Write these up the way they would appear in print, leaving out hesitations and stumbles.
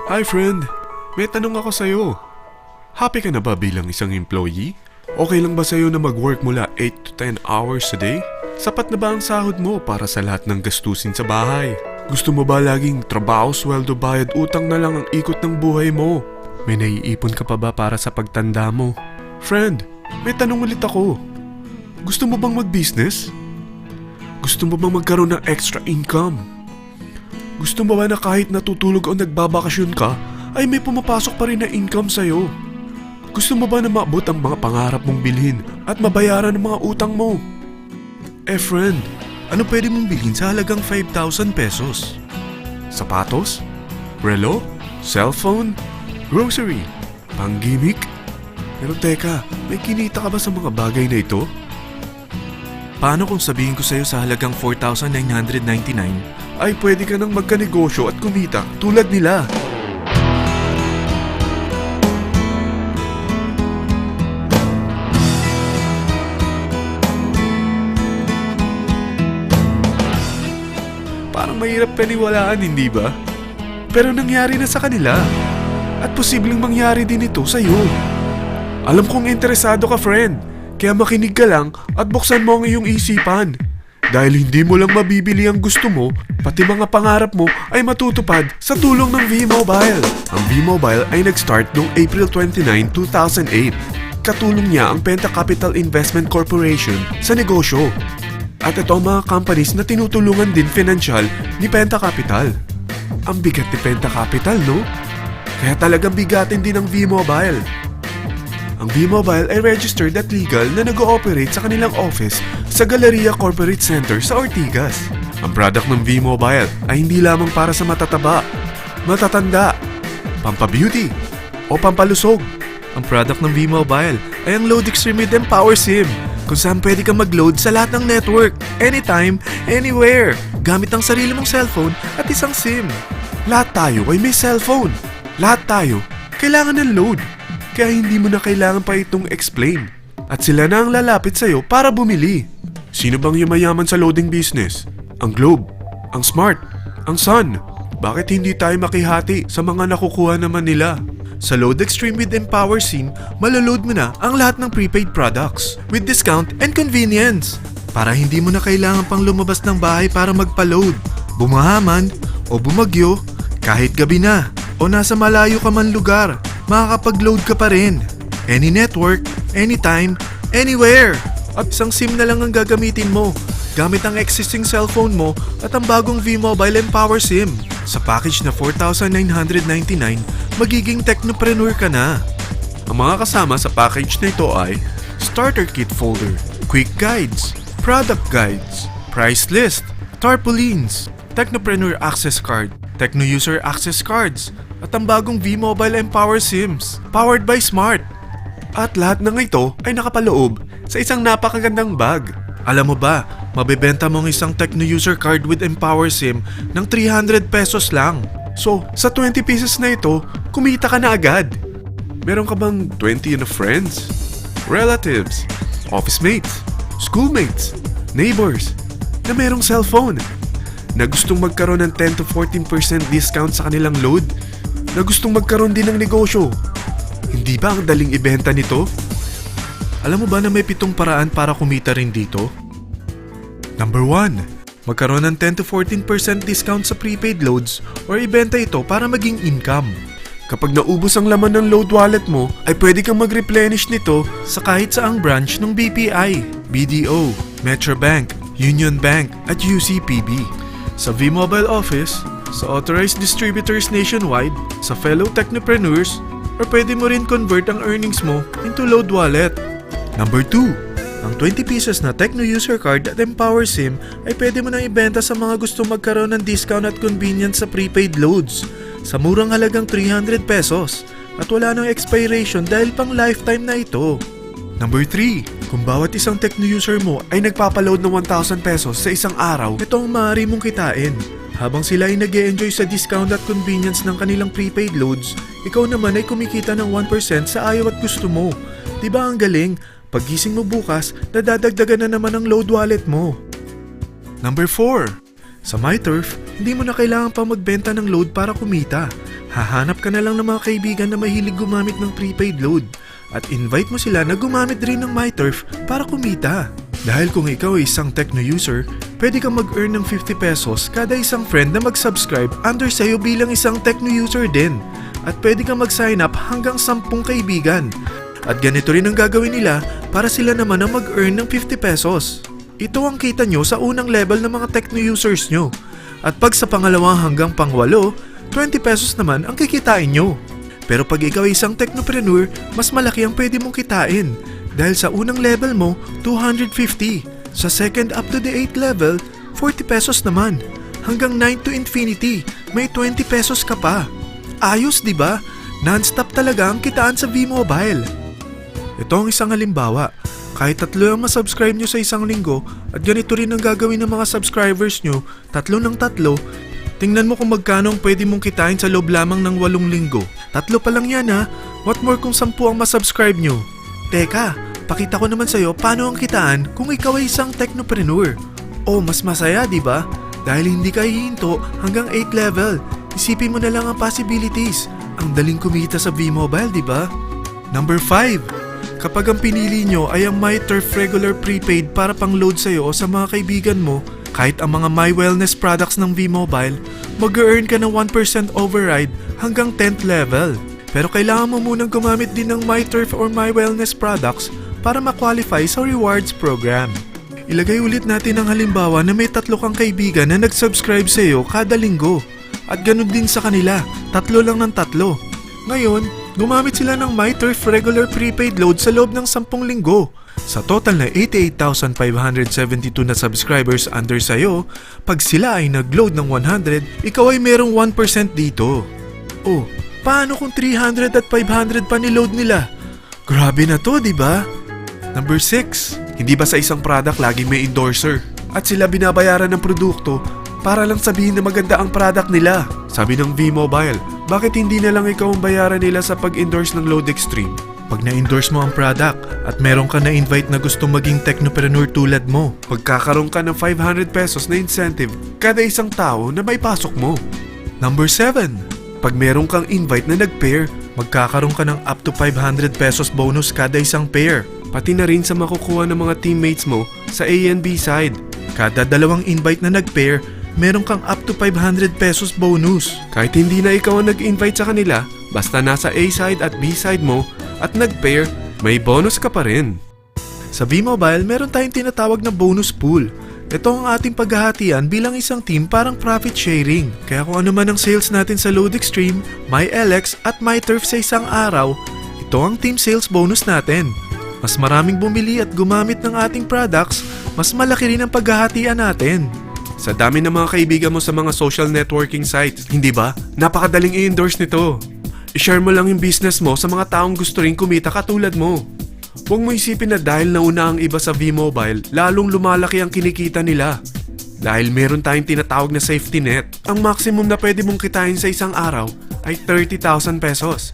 Hi friend, may tanong ako sa'yo. Happy ka na ba bilang isang employee? Okay lang ba sa'yo na mag-work mula 8 to 10 hours a day? Sapat na ba ang sahod mo para sa lahat ng gastusin sa bahay? Gusto mo ba laging trabaho, sweldo, bayad, utang na lang ang ikot ng buhay mo? May naiipon ka pa ba para sa pagtanda mo? Friend, may tanong ulit ako. Gusto mo bang mag-business? Gusto mo bang magkaroon ng extra income? Gusto mo ba na kahit natutulog o nagbabakasyon ka, ay may pumapasok pa rin na income sa'yo? Gusto mo ba na maabot ang mga pangarap mong bilhin at mabayaran ang mga utang mo? Friend, ano pwede mong bilhin sa halagang 5,000 pesos? Sapatos? Relo? Cellphone? Grocery? Pang-gimmick? Pero teka, may kinita ka ba sa mga bagay na ito? Paano kung sabihin ko sa'yo sa halagang 4,999 ay pwede ka nang magkanegosyo at kumita tulad nila? Parang mahirap paniwalaan, hindi ba? Pero nangyari na sa kanila. At posibleng mangyari din ito sa'yo. Alam kong interesado ka, friend. Kaya makinig ka lang at buksan mo ang iyong isipan. Dahil hindi mo lang mabibili ang gusto mo, pati mga pangarap mo ay matutupad sa tulong ng V-Mobile. Ang V-Mobile ay nag-start noong April 29, 2008. Katulong niya ang Penta Capital Investment Corporation sa negosyo. At ito ang mga companies na tinutulungan din financial ni Penta Capital. Ang bigat ni Penta Capital, no? Kaya talagang bigatin din ang V-Mobile. Ang V-Mobile ay registered at legal na nag-ooperate sa kanilang office sa Galleria Corporate Center sa Ortigas. Ang product ng V-Mobile ay hindi lamang para sa matataba, matatanda, pampabeauty, o pampalusog. Ang product ng V-Mobile ay ang Load Extreme with Empower SIM, kung saan pwede kang mag-load sa lahat ng network, anytime, anywhere, gamit ang sarili mong cellphone at isang SIM. Lahat tayo ay may cellphone. Lahat tayo kailangan ng load. Kaya hindi mo na kailangan pa itong explain. At sila na ang lalapit sa'yo para bumili. Sino bang yumayaman sa loading business? Ang Globe, ang Smart, ang Sun. Bakit hindi tayo makihati sa mga nakukuha naman nila? Sa Load Extreme with Empower SIM, maloload mo na ang lahat ng prepaid products with discount and convenience. Para hindi mo na kailangan pang lumabas ng bahay para magpa-load. Bumahaman o bumagyo, kahit gabi na o nasa malayo ka man lugar, makakapag-load ka pa rin. Any network, anytime, anywhere. At isang SIM na lang ang gagamitin mo gamit ang existing cellphone mo at ang bagong V-Mobile Empower SIM. Sa package na 4,999, magiging technopreneur ka na. Ang mga kasama sa package na ito ay Starter Kit Folder, Quick Guides, Product Guides, Price List, Tarpaulins, Technopreneur Access Card, Techno User Access Cards, at ang bagong V-Mobile Empower SIMs, powered by Smart. At lahat ng ito ay nakapaloob sa isang napakagandang bag. Alam mo ba, mabebenta mo ang isang Techno User Card with Empower SIM ng 300 pesos lang. So, sa 20 pieces na ito, kumita ka na agad. Meron ka bang 20 na friends, relatives, office mates, schoolmates, neighbors, na merong cellphone, na gustong magkaroon ng 10 to 14% discount sa kanilang load, na gustong magkaroon din ng negosyo? Hindi ba ang daling ibenta nito? Alam mo ba na may 7 paraan para kumita rin dito? Number 1. Magkaroon ng 10 to 14% discount sa prepaid loads or ibenta ito para maging income. Kapag naubos ang laman ng load wallet mo, ay pwede kang mag-replenish nito sa kahit saang branch ng BPI, BDO, Metrobank, Union Bank at UCPB. Sa V-Mobile Office, sa authorized distributors nationwide, sa fellow technopreneurs, or pwede mo rin convert ang earnings mo into load wallet. Number 2. Ang 20 pieces na Techno User Card at Empower SIM ay pwede mo nang ibenta sa mga gusto magkaroon ng discount at convenience sa prepaid loads sa murang halagang 300 pesos at wala nang expiration dahil pang lifetime na ito. Number 3. Kung bawat isang Techno user mo ay nagpapaload ng 1,000 pesos sa isang araw, ito ang maaari mong kitain. Habang sila ay nag-e-enjoy sa discount at convenience ng kanilang prepaid loads, ikaw naman ay kumikita ng 1% sa ayaw at gusto mo. Diba ang galing? Paggising mo bukas, nadadagdagan na naman ang load wallet mo. Number 4. Sa MyTurf, hindi mo na kailangan pa magbenta ng load para kumita. Hahanap ka na lang ng mga kaibigan na mahilig gumamit ng prepaid load at invite mo sila na gumamit rin ng MyTurf para kumita. Dahil kung ikaw ay isang Tecno user, pwede kang mag-earn ng 50 pesos kada isang friend na mag-subscribe under sa'yo bilang isang Tecno user din. At pwede kang mag-sign up hanggang 10 kaibigan. At ganito rin ang gagawin nila para sila naman ang mag-earn ng 50 pesos. Ito ang kita nyo sa unang level ng mga Tecno users nyo. At pag sa pangalawa hanggang pangwalo, 20 pesos naman ang kikitain nyo. Pero pag ikaw ay isang technopreneur, mas malaki ang pwede mong kitain. Dahil sa unang level mo, 250. Sa second up to the 8th level, 40 pesos naman. Hanggang 9 to infinity, may 20 pesos ka pa. Ayos, di ba? Non-stop talaga ang kitaan sa V-Mobile. Ito ang isang halimbawa. Kahit 3 ang masubscribe nyo sa isang linggo at ganito rin ang gagawin ng mga subscribers nyo, 3 ng 3, tingnan mo kung magkano ang pwede mong kitain sa loob lamang ng 8 linggo. 3 pa lang yan ha. What more kung 10 ang masubscribe nyo? Teka, pakita ko naman sa'yo paano ang kitaan kung ikaw ay isang technopreneur. Oh, mas masaya, di ba? Dahil hindi ka hihinto hanggang 8th level. Isipin mo na lang ang possibilities. Ang daling kumita sa V-Mobile, di ba? Number 5. Kapag ang pinili nyo ay ang MyTurf regular prepaid para pang-load sa'yo o sa mga kaibigan mo, kahit ang mga My Wellness products ng V-Mobile, mag-earn ka ng 1% override hanggang 10th level. Pero kailangan mo munang gumamit din ng MyTurf or My Wellness products para ma-qualify sa rewards program. Ilagay ulit natin ang halimbawa na may 3 kang kaibigan na nag-subscribe sa iyo kada linggo. At ganun din sa kanila, 3 lang ng 3. Ngayon, gumamit sila ng MyTurf regular prepaid load sa loob ng 10 linggo. Sa total na 88,572 na subscribers under sa'yo, pag sila ay nag-load ng 100, ikaw ay merong 1% dito. Oh, paano kung 300 at 500 pa niload nila? Grabe na to, di ba? Number 6. Hindi ba sa isang product laging may endorser? At sila binabayaran ng produkto para lang sabihin na maganda ang product nila. Sabi ng V-Mobile, bakit hindi na lang ikaw ang bayaran nila sa pag-endorse ng Load Extreme? Pag na-endorse mo ang product at meron ka na-invite na gustong maging technopreneur tulad mo, magkakaroon ka ng 500 pesos na incentive kada isang tao na may pasok mo. Number 7. Pag meron kang invite na nag-pair, magkakaroon ka ng up to 500 pesos bonus kada isang pair. Pati na rin sa makukuha ng mga teammates mo sa A and B side. Kada 2 invite na nag-pair, meron kang up to 500 pesos bonus. Kahit hindi na ikaw ang nag-invite sa kanila, basta nasa A side at B side mo at nag-pair, may bonus ka pa rin. Sa V-Mobile, meron tayong tinatawag na bonus pool. Ito ang ating paghahatian bilang isang team parang profit sharing. Kaya kung ano man ang sales natin sa Load Extreme, MyLX at MyTurf sa isang araw, ito ang team sales bonus natin. Mas maraming bumili at gumamit ng ating products, mas malaki rin ang paghahatian natin. Sa dami ng mga kaibigan mo sa mga social networking sites, hindi ba? Napakadaling i-endorse nito. I-share mo lang yung business mo sa mga taong gusto rin kumita katulad mo. Huwag mo isipin na dahil nauna ang iba sa V-Mobile, lalong lumalaki ang kinikita nila. Dahil meron tayong tinatawag na safety net, ang maximum na pwede mong kitain sa isang araw ay 30,000 pesos.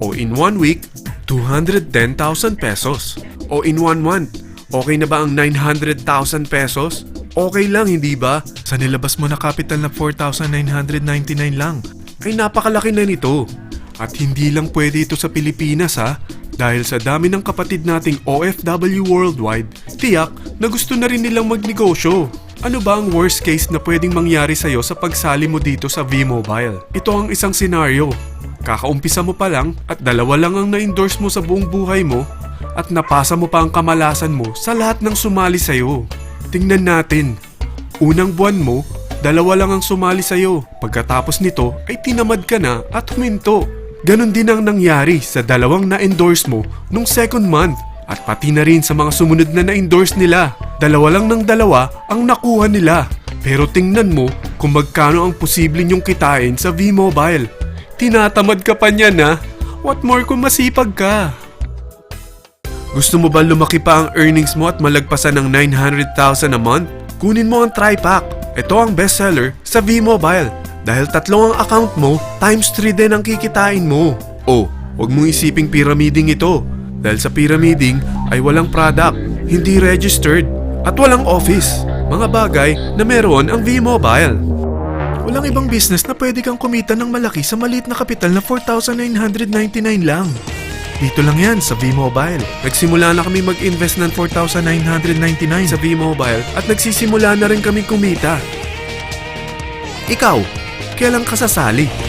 O in 1 week, 210,000 pesos. O in 1 month, okay na ba ang 900,000 pesos? Okay lang, hindi ba? Sa nilabas mo na capital na 4,999 lang, ay napakalaki na nito. At hindi lang pwede ito sa Pilipinas ha, dahil sa dami ng kapatid nating OFW worldwide, tiyak na gusto na rin nilang magnegosyo. Ano ba ang worst case na pwedeng mangyari sa'yo sa pagsali mo dito sa V-Mobile? Ito ang isang senaryo. Kakaumpisa mo pa lang at 2 lang ang na-endorse mo sa buong buhay mo at napasa mo pa ang kamalasan mo sa lahat ng sumali sa'yo. Tingnan natin. Unang buwan mo, 2 lang ang sumali sa'yo. Pagkatapos nito ay tinamad ka na at huminto. Ganon din ang nangyari sa 2 na-endorse mo nung second month at pati na rin sa mga sumunod na na-endorse nila. 2 lang ng 2 ang nakuha nila. Pero tingnan mo kung magkano ang posible nyong kitain sa V-Mobile. Tinatamad ka pa niyan ha? What more kung masipag ka? Gusto mo ba lumaki pa ang earnings mo at malagpasan ng 900,000 a month? Kunin mo ang TriPack. Ito ang bestseller sa V-Mobile. Dahil 3 ang account mo, times 3 din ang kikitain mo. Oh, huwag mong isiping pyramiding ito. Dahil sa pyramiding ay walang product, hindi registered, at walang office. Mga bagay na meron ang V-Mobile. Walang ibang business na pwede kang kumita ng malaki sa maliit na kapital na 4,999 lang. Dito lang yan sa V-Mobile. Nagsimula na kami mag-invest ng 4,999 sa V-Mobile at nagsisimula na rin kami kumita. Ikaw, kailan ka sasali?